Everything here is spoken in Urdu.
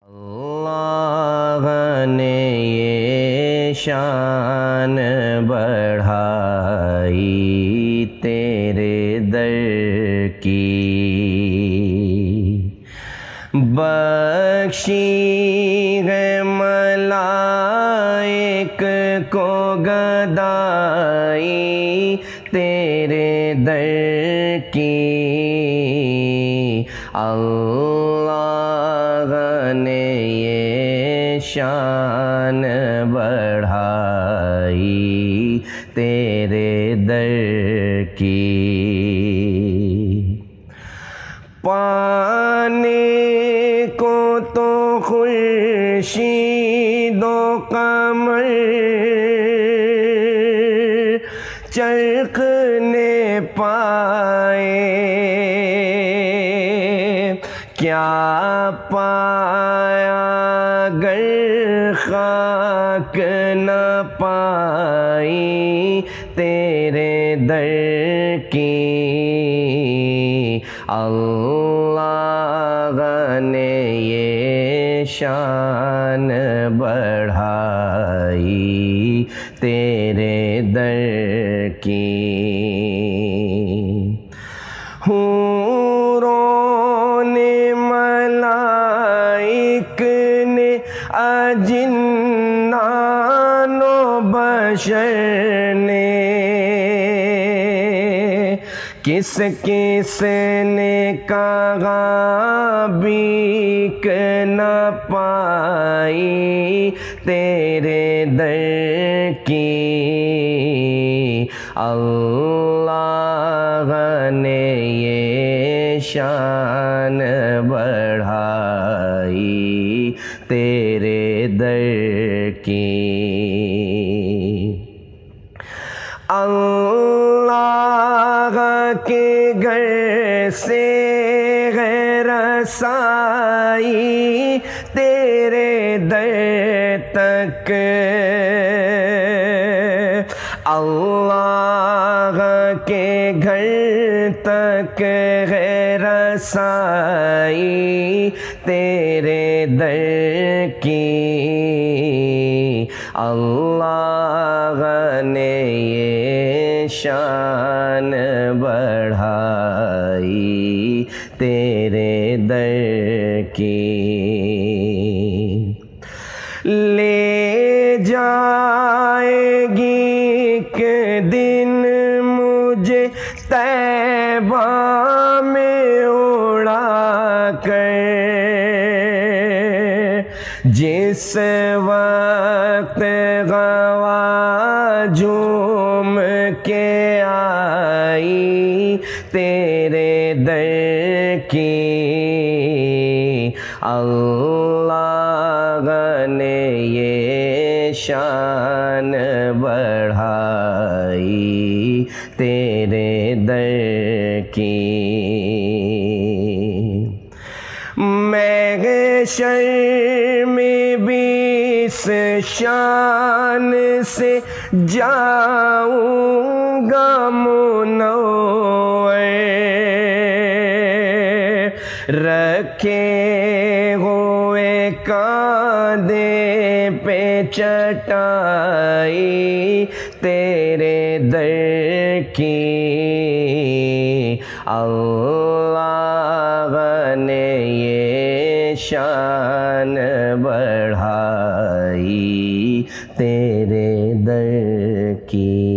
اللہ نے یہ شان بڑھائی تیرے در کی، بخشی ہے ملائک کو گدائی تیرے در کی، اللہ نے یہ شان بڑھائی تیرے در کی، پانے کو تو خورشید و قمر چرخ نے پائے، کیا پایا گر خاک نہ پائی تیرے در کی، اللہ نے یہ شان بڑھائی تیرے در کی، حوروں نے ملائک نے اجنان و بشر نے، کس کس نے کہا بیک نہ پائی تیرے در کی، اللہ نے یہ شان بڑھائی تیرے در کی، اللہ کے گھر سے ہے رسائی تیرے در تک، اللہ کے گھر تک ہے رسائی تیرے در کی، اللہ نے یہ شان بڑھائی تیرے در کی، لے جائے گی ایک دن مجھے طیبہ میں اڑا کر، جس وقت گوا جھوم کے آئی تیرے در کی، اللہ نے یہ شان بڑھائی تیرے در کی، محشر میں بھی اس شان سے جاؤں گا منور، رکھے ہوئے کاندھے پہ چٹائی تیرے در کی، اللہ نے یہ شان بڑھائی تیرے در کی۔